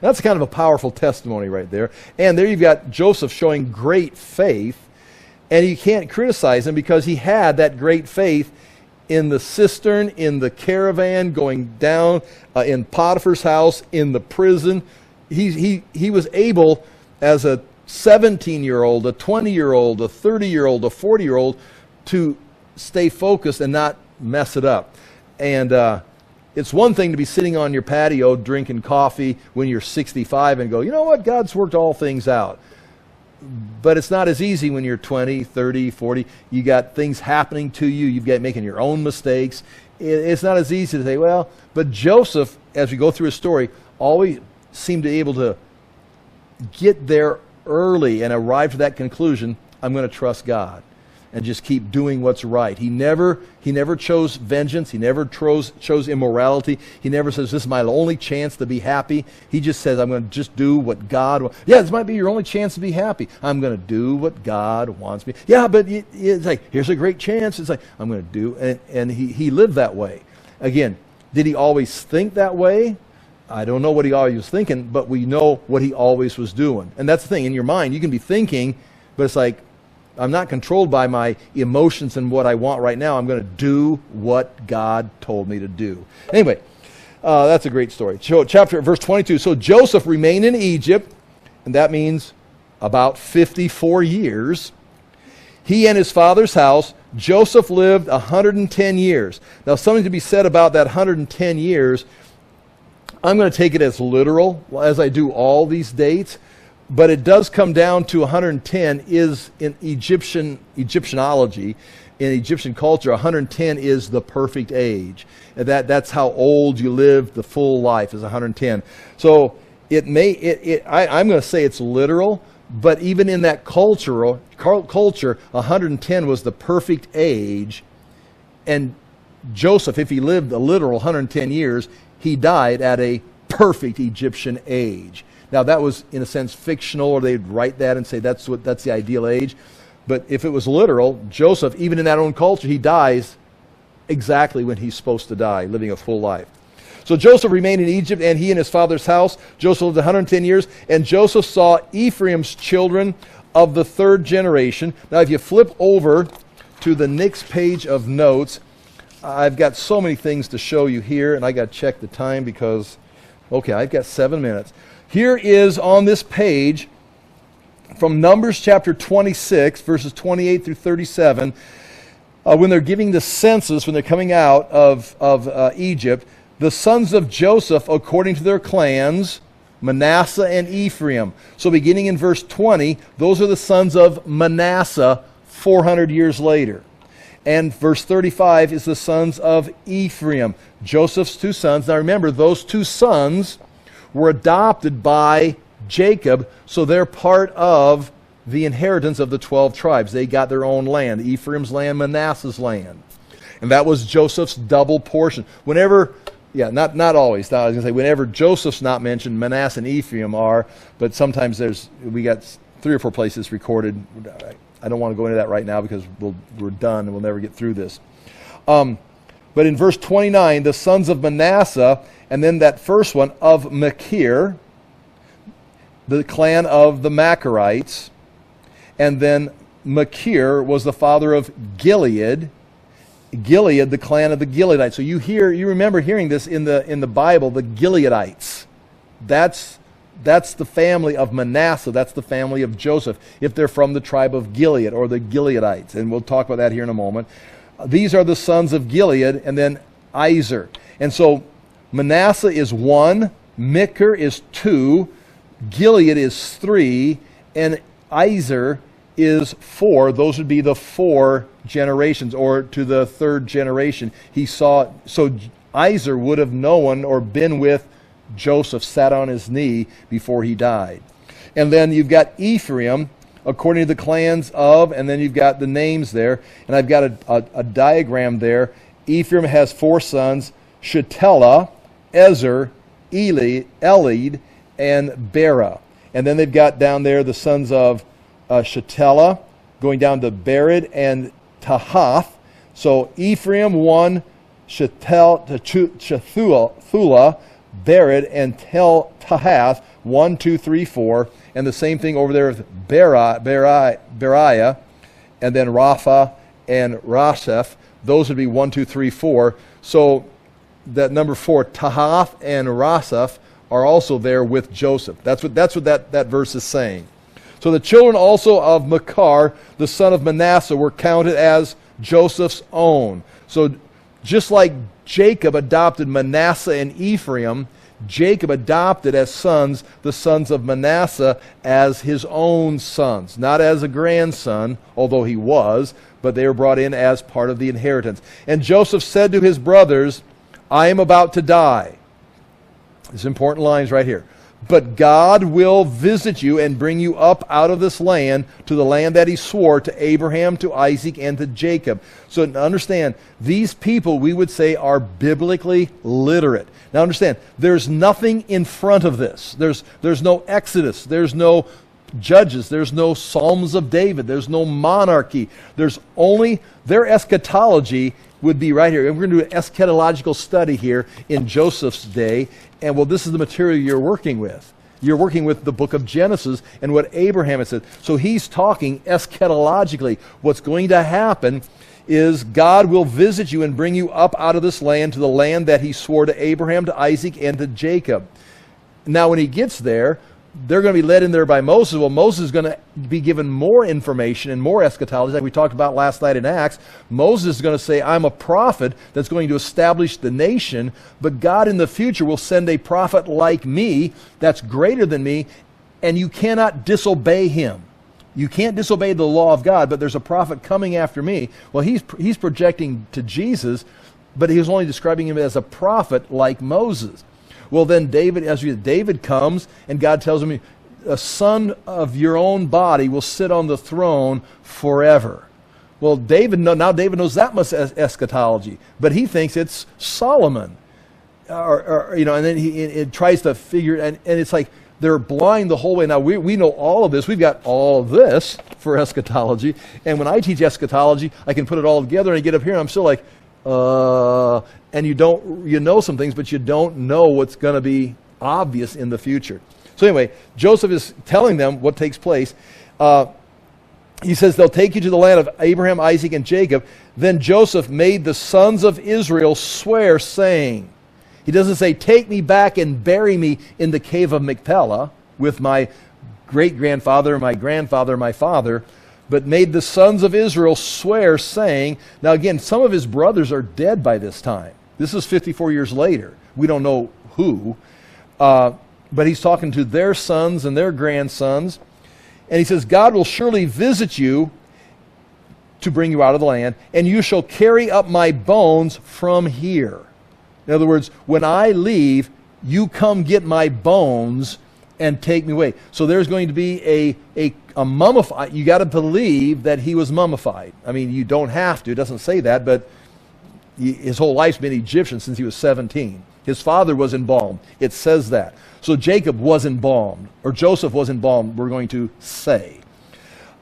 That's kind of a powerful testimony right there. And there you've got Joseph showing great faith, and you can't criticize him because he had that great faith in the cistern, in the caravan, going down in Potiphar's house, in the prison. He was able, as a 17-year-old, a 20-year-old, a 30-year-old, a 40-year-old, to stay focused and not mess it up. And it's one thing to be sitting on your patio drinking coffee when you're 65 and go, you know what, God's worked all things out. But it's not as easy when you're 20, 30, 40. You got things happening to you. You've got making your own mistakes. It's not as easy to say, well, but Joseph, as we go through his story, always seemed to be able to get there early and arrive to that conclusion, I'm going to trust God and just keep doing what's right. He never chose vengeance. He never chose immorality. He never says, this is my only chance to be happy. He just says, I'm going to just do what God wants. Yeah, this might be your only chance to be happy. I'm going to do what God wants me. Yeah, but it's like, here's a great chance. It's like, I'm going to do. And he lived that way. Again, did he always think that way? I don't know what he always was thinking, but we know what he always was doing. And that's the thing. In your mind, you can be thinking, but it's like, I'm not controlled by my emotions and what I want right now. I'm going to do what God told me to do. Anyway, that's a great story. So, verse 22. So Joseph remained in Egypt, and that means about 54 years. He and his father's house. Joseph lived 110 years. Now, something to be said about that 110 years. I'm going to take it as literal, as I do all these dates. But it does come down to 110 is in Egyptianology, in Egyptian culture, 110 is the perfect age. And that's how old you live, the full life is 110. So I'm going to say it's literal, but even in that culture, 110 was the perfect age. And Joseph, if he lived a literal 110 years, he died at a perfect Egyptian age. Now, that was, in a sense, fictional, or they'd write that and say that's the ideal age. But if it was literal, Joseph, even in that own culture, he dies exactly when he's supposed to die, living a full life. So Joseph remained in Egypt, and he and his father's house. Joseph lived 110 years, and Joseph saw Ephraim's children of the third generation. Now, if you flip over to the next page of notes, I've got so many things to show you here, and I got to check the time because, okay, I've got 7 minutes. Here is on this page from Numbers chapter 26, verses 28 through 37, when they're giving the census, when they're coming out of Egypt, the sons of Joseph according to their clans, Manasseh and Ephraim. So beginning in verse 20, those are the sons of Manasseh 400 years later. And verse 35 is the sons of Ephraim, Joseph's two sons. Now remember, those two sons were adopted by Jacob, so they're part of the inheritance of the 12 tribes. They got their own land, Ephraim's land, Manasseh's land. And that was Joseph's double portion. Whenever, not always. I was going to say, whenever Joseph's not mentioned, Manasseh and Ephraim are, but sometimes we got 3 or 4 places recorded. I don't want to go into that right now because we're done and we'll never get through this. But in verse 29, the sons of Manasseh, and then that first one of Machir, the clan of the Machirites, and then Machir was the father of Gilead. Gilead, the clan of the Gileadites. So you remember hearing this in the Bible, the Gileadites. That's the family of Manasseh. That's the family of Joseph, if they're from the tribe of Gilead or the Gileadites. And we'll talk about that here in a moment. These are the sons of Gilead, and then Izer. And so Manasseh is 1, Machir is 2, Gilead is 3, and Izer is 4. Those would be the 4 generations, or to the 3rd generation. So Izer would have known or been with Joseph, sat on his knee before he died. And then you've got Ephraim, according to the clans of, and then you've got the names there. And I've got a diagram there. Ephraim has 4 sons, Shetelah, Ezer, Elid, and Bera. And then they've got down there the sons of Shetelah, going down to Bered and Tahath. So Ephraim 1, Shetelah, Bered, and Tahath, 1, 2, 3, 4. And the same thing over there with Beriah, and then Rapha and Raseph. Those would be 1, 2, 3, 4. So that number 4, Tahath and Raseph, are also there with Joseph. That's what that verse is saying. So the children also of Machir, the son of Manasseh, were counted as Joseph's own. So just like Jacob adopted Manasseh and Ephraim, Jacob adopted as sons the sons of Manasseh as his own sons. Not as a grandson, although he was, but they were brought in as part of the inheritance. And Joseph said to his brothers, I am about to die. These important lines right here. But God will visit you and bring you up out of this land to the land that he swore to Abraham, to Isaac, and to Jacob. So understand, these people we would say are biblically literate. Now understand, there's nothing in front of this. There's no Exodus. There's no Judges. There's no Psalms of David. There's no monarchy. There's only their eschatology would be right here. And we're going to do an eschatological study here in Joseph's day. And well, this is the material you're working with. You're working with the book of Genesis and what Abraham had said. So he's talking eschatologically. What's going to happen is God will visit you and bring you up out of this land to the land that he swore to Abraham, to Isaac, and to Jacob. Now when he gets there, they're going to be led in there by Moses. Well, Moses is going to be given more information and more eschatology, like we talked about last night in Acts. Moses is going to say, I'm a prophet that's going to establish the nation, but God in the future will send a prophet like me that's greater than me, and you cannot disobey him. You can't disobey the law of God, but there's a prophet coming after me. Well, he's projecting to Jesus, but he was only describing him as a prophet like Moses. Well, then David comes, and God tells him, a son of your own body will sit on the throne forever. Well, David knows that much eschatology, but he thinks it's Solomon. And then it tries to figure, and it's like they're blind the whole way. Now, we know all of this. We've got all of this for eschatology, and when I teach eschatology, I can put it all together, and I get up here, and I'm still like, and you know some things, but you don't know what's going to be obvious in the future. So anyway, Joseph is telling them what takes place. He says they'll take you to the land of Abraham, Isaac, and Jacob. Then Joseph made the sons of Israel swear, saying, he doesn't say, take me back and bury me in the cave of Machpelah with my great-grandfather, my grandfather, my father, but made the sons of Israel swear, saying, now again, some of his brothers are dead by this time. This is 54 years later. We don't know who, but he's talking to their sons and their grandsons. And he says, God will surely visit you to bring you out of the land, and you shall carry up my bones from here. In other words, when I leave, you come get my bones and take me away. So there's going to be a mummified. You got to believe that he was mummified. I mean, you don't have to. It doesn't say that, but his whole life's been Egyptian since he was 17. His father was embalmed. It says that. So Jacob was embalmed, or Joseph was embalmed, we're going to say,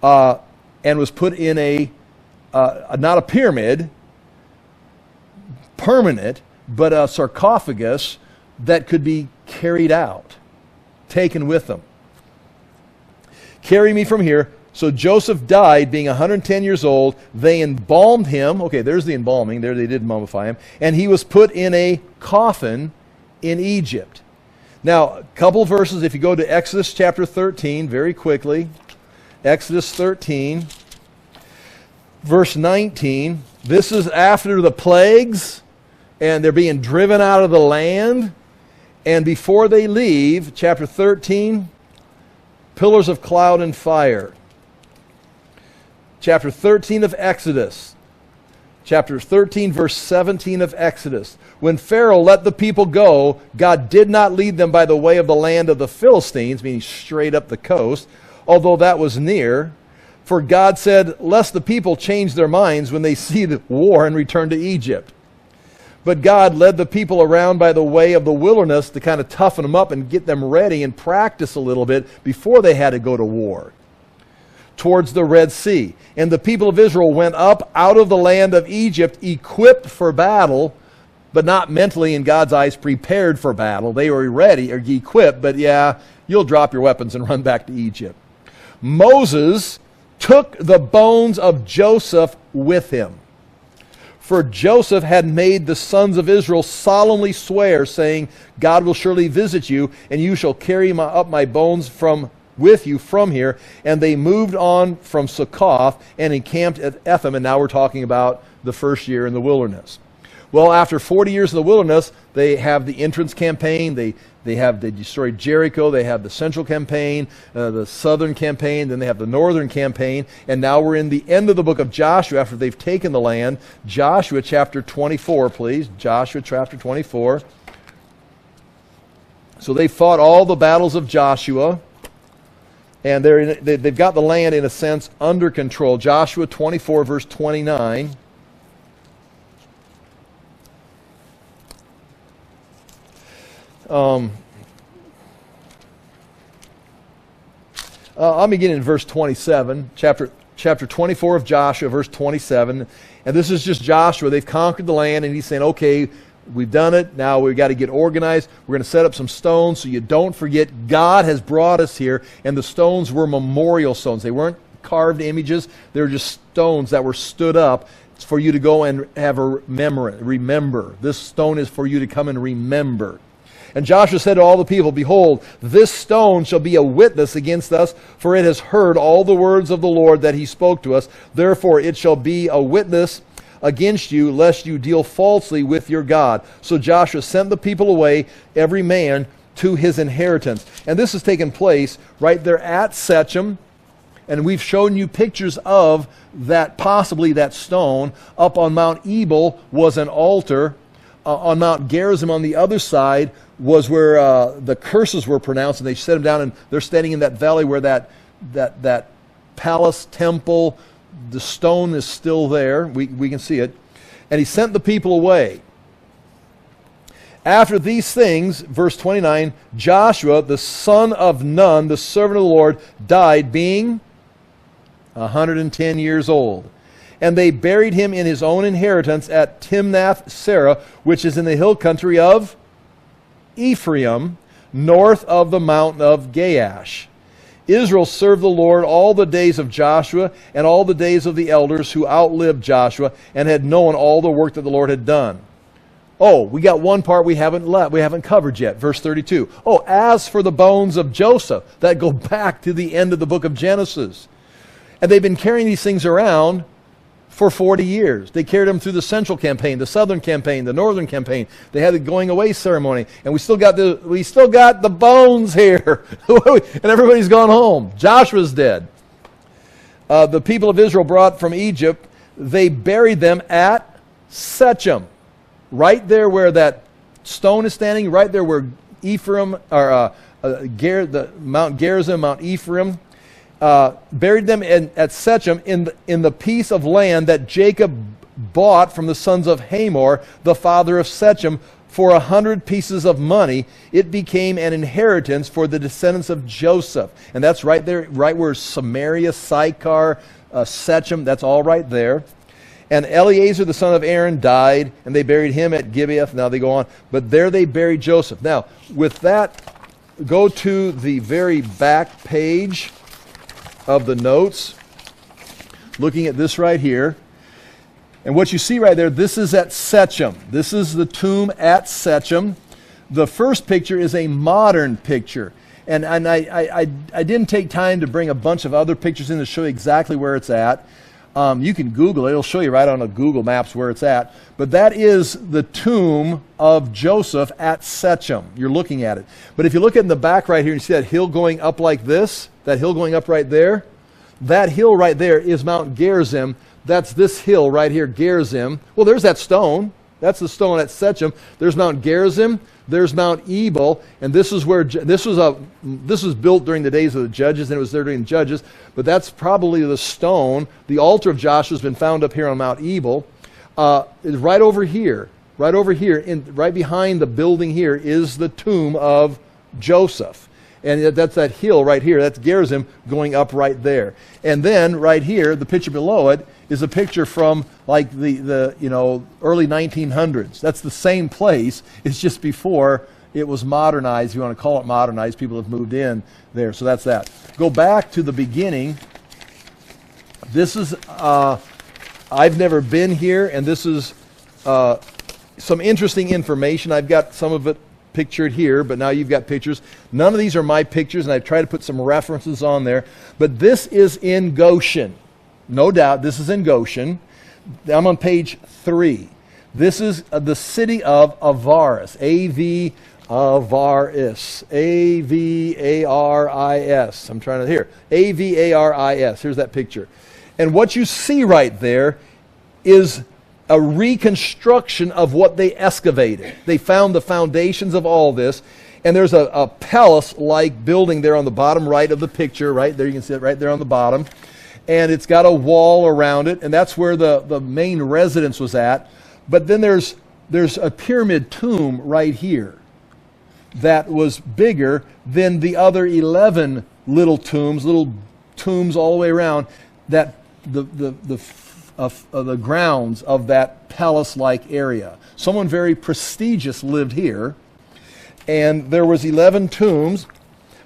and was put in not a pyramid, permanent, but a sarcophagus that could be carried out, taken with them. Carry me from here. So Joseph died being 110 years old. They embalmed him. Okay, there's the embalming. There they did mummify him. And he was put in a coffin in Egypt. Now, a couple verses. If you go to Exodus chapter 13, very quickly. Exodus 13, verse 19. This is after the plagues, and they're being driven out of the land. And before they leave, chapter 13, pillars of cloud and fire. Chapter 13 of Exodus. Chapter 13, verse 17 of Exodus. When Pharaoh let the people go, God did not lead them by the way of the land of the Philistines, meaning straight up the coast, although that was near. For God said, lest the people change their minds when they see the war and return to Egypt. But God led the people around by the way of the wilderness to kind of toughen them up and get them ready and practice a little bit before they had to go to war, towards the Red Sea. And the people of Israel went up out of the land of Egypt, equipped for battle, but not mentally, in God's eyes, prepared for battle. They were ready or equipped, but yeah, you'll drop your weapons and run back to Egypt. Moses took the bones of Joseph with him. For Joseph had made the sons of Israel solemnly swear, saying, God will surely visit you, and you shall carry up my bones with you from here. And they moved on from Succoth and encamped at Etham. And now we're talking about the first year in the wilderness. Well, after 40 years in the wilderness, they have the entrance campaign. They destroyed Jericho. They have the central campaign, the southern campaign. Then they have the northern campaign. And now we're in the end of the book of Joshua after they've taken the land. Joshua chapter 24, please. Joshua chapter 24. So they fought all the battles of Joshua. And they've got the land, in a sense, under control. Joshua 24, verse 29. I'll begin in verse 27, chapter 24 of Joshua, verse 27. And this is just Joshua. They've conquered the land, and he's saying, okay, we've done it. Now we've got to get organized. We're going to set up some stones so you don't forget God has brought us here. And the stones were memorial stones. They weren't carved images. They were just stones that were stood up. It's for you to go and have a remember. This stone is for you to come and remember. And Joshua said to all the people, behold, this stone shall be a witness against us, for it has heard all the words of the Lord that he spoke to us. Therefore it shall be a witness against you, lest you deal falsely with your God. So Joshua sent the people away, every man to his inheritance. And this has taken place right there at Shechem. And we've shown you pictures of that, possibly that stone. Up on Mount Ebal was an altar. On Mount Gerizim on the other side was where the curses were pronounced, and they set them down, and they're standing in that valley where that palace temple, the stone is still there. We can see it. And he sent the people away. After these things, verse 29, Joshua, the son of Nun, the servant of the Lord, died, being 110 years old. And they buried him in his own inheritance at Timnath-Serah, which is in the hill country of Ephraim, north of the mountain of Gaash. Israel served the Lord all the days of Joshua and all the days of the elders who outlived Joshua and had known all the work that the Lord had done. Oh, we got one part we haven't covered yet. Verse 32. Oh, as for the bones of Joseph, that go back to the end of the book of Genesis. And they've been carrying these things around for 40 years. They carried them through the central campaign, the southern campaign, the northern campaign. They had the going away ceremony, and we still got the bones here, and everybody's gone home. Joshua's dead. The people of Israel brought from Egypt, they buried them at Shechem, right there where that stone is standing, right there where Ephraim or the Mount Gerizim, Mount Ephraim. Buried them at Shechem in the piece of land that Jacob bought from the sons of Hamor, the father of Shechem, for 100 pieces of money. It became an inheritance for the descendants of Joseph. And that's right there, right where Samaria, Sychar, Shechem, that's all right there. And Eleazar, the son of Aaron, died, and they buried him at Gibeah. Now they go on. But there they buried Joseph. Now, with that, go to the very back page of the notes, looking at this right here. And what you see right there, this is at Shechem. This is the tomb at Shechem. The first picture is a modern picture. And I didn't take time to bring a bunch of other pictures in to show you exactly where it's at. You can Google it. It'll show you right on a Google Maps where it's at. But that is the tomb of Joseph at Shechem. You're looking at it. But if you look at in the back right here, you see that hill going up like this, that hill going up right there. That hill right there is Mount Gerizim. That's this hill right here, Gerizim. Well, there's that stone. That's the stone at Shechem. There's Mount Gerizim. There's Mount Ebal, and this is where this was built during the days of the judges, and it was there during the judges. But that's probably the stone. The altar of Joshua has been found up here on Mount Ebal. Right over here, right behind the building here is the tomb of Joseph. And that's that hill right here. That's Gerizim going up right there. And then right here, the picture below it is a picture from like the early 1900s. That's the same place. It's just before it was modernized. If you want to call it modernized, people have moved in there. So that's that. Go back to the beginning. This is, I've never been here, and this is some interesting information. I've got some of it pictured here, but now you've got pictures. None of these are my pictures, and I've tried to put some references on there. But this is in Goshen. No doubt, this is in Goshen. I'm on page 3. This is the city of Avaris. Avaris. A-V-A-R-I-S. I'm trying to hear. A-V-A-R-I-S. Here's that picture. And what you see right there is a reconstruction of what they excavated. They found the foundations of all this. And there's a palace-like building there on the bottom right of the picture. Right there, you can see it right there on the bottom. And it's got a wall around it, and that's where the main residence was at. But then there's a pyramid tomb right here that was bigger than the other 11 little tombs all the way around, that the grounds of that palace-like area. Someone very prestigious lived here, and there was 11 tombs.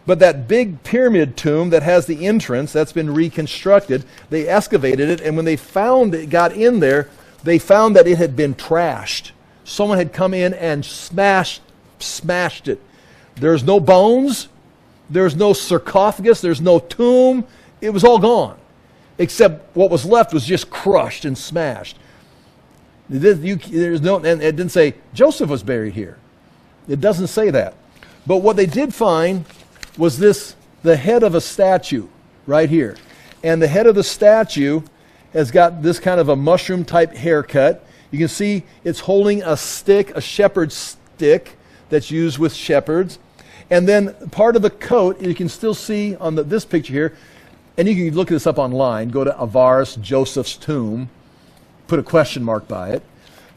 But that big pyramid tomb that has the entrance, that's been reconstructed, they excavated it, and when they got in there, they found that it had been trashed. Someone had come in and smashed it. There's no bones, there's no sarcophagus, there's no tomb. It was all gone, except what was left was just crushed and smashed. And it didn't say Joseph was buried here. It doesn't say that. But what they did find was the head of a statue right here. And the head of the statue has got this kind of a mushroom type haircut. You can see it's holding a stick, a shepherd's stick that's used with shepherds. And then part of the coat, you can still see on this picture here, and you can look this up online, go to Avaris, Joseph's tomb, put a question mark by it.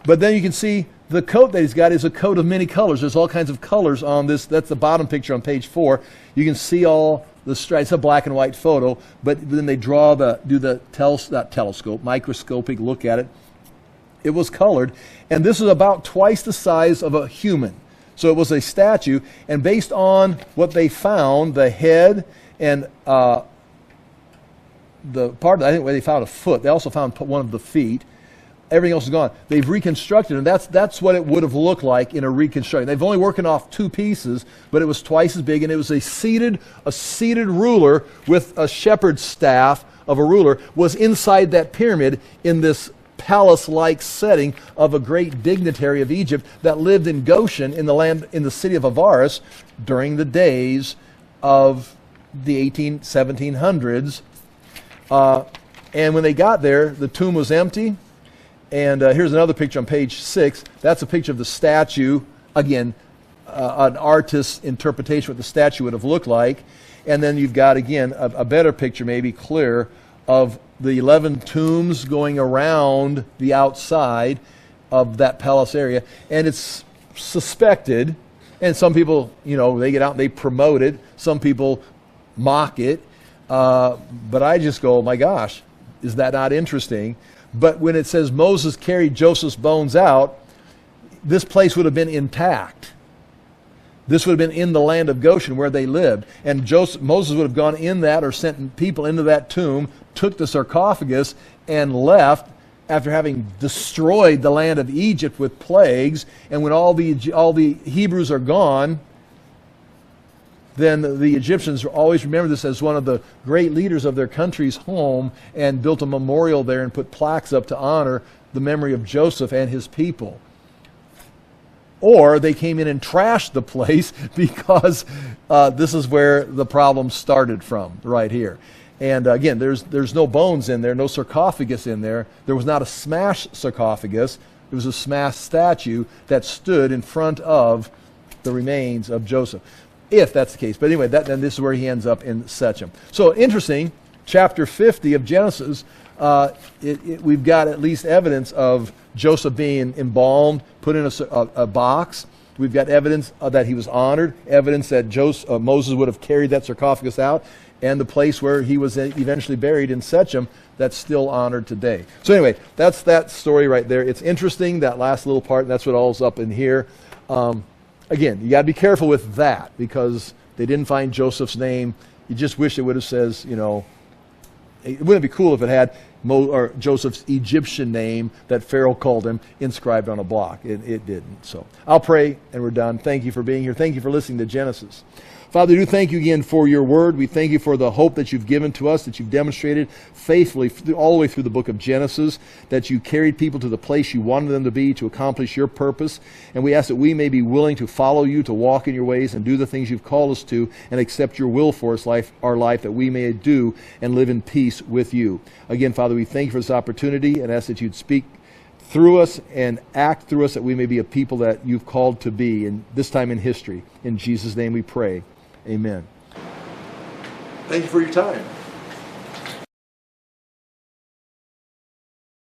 But then you can see the coat that he's got is a coat of many colors. There's all kinds of colors on this. That's the bottom picture on page 4. You can see all the stripes. It's a black and white photo, but then they microscopic look at it. It was colored, and this is about twice the size of a human. So it was a statue, and based on what they found, the head and the part, I think where they found a foot, they also found one of the feet. Everything else is gone. They've reconstructed, and that's what it would have looked like in a reconstruction. They've only working off 2 pieces, but it was twice as big, and it was a seated ruler with a shepherd's staff of a ruler was inside that pyramid in this palace-like setting of a great dignitary of Egypt that lived in Goshen in the city of Avaris during the days of the 1700s. And when they got there, the tomb was empty. And here's another picture on page 6. That's a picture of the statue. Again, an artist's interpretation of what the statue would have looked like. And then you've got, again, a better picture, maybe clearer, of the 11 tombs going around the outside of that palace area. And it's suspected, and some people, they get out and they promote it. Some people mock it. But I just go, my gosh, is that not interesting? But when it says Moses carried Joseph's bones out, this place would have been intact. This would have been in the land of Goshen where they lived. And Moses would have gone in that or sent people into that tomb, took the sarcophagus, and left after having destroyed the land of Egypt with plagues. And when all the Hebrews are gone, then the Egyptians always remember this as one of the great leaders of their country's home, and built a memorial there and put plaques up to honor the memory of Joseph and his people. Or they came in and trashed the place because this is where the problem started from, right here. And again, there's no bones in there, no sarcophagus in there. There was not a smashed sarcophagus. It was a smashed statue that stood in front of the remains of Joseph, if that's the case. But anyway, then this is where he ends up in Shechem. So interesting, chapter 50 of Genesis, we've got at least evidence of Joseph being embalmed, put in a box. We've got evidence that he was honored, evidence that Moses would have carried that sarcophagus out, and the place where he was eventually buried in Shechem, that's still honored today. So anyway, that's that story right there. It's interesting, that last little part, and that's what all's up in here. Again, you got to be careful with that, because they didn't find Joseph's name. You just wish it would have says, it wouldn't be cool if it had Joseph's Egyptian name that Pharaoh called him inscribed on a block. It didn't. So I'll pray and we're done. Thank you for being here. Thank you for listening to Genesis. Father, we do thank you again for your word. We thank you for the hope that you've given to us, that you've demonstrated faithfully all the way through the book of Genesis, that you carried people to the place you wanted them to be to accomplish your purpose. And we ask that we may be willing to follow you, to walk in your ways and do the things you've called us to, and accept your will for us, our life, that we may do and live in peace with you. Again, Father, we thank you for this opportunity and ask that you'd speak through us and act through us, that we may be a people that you've called to be, and this time in history. In Jesus' name we pray. Amen. Thank you for your time.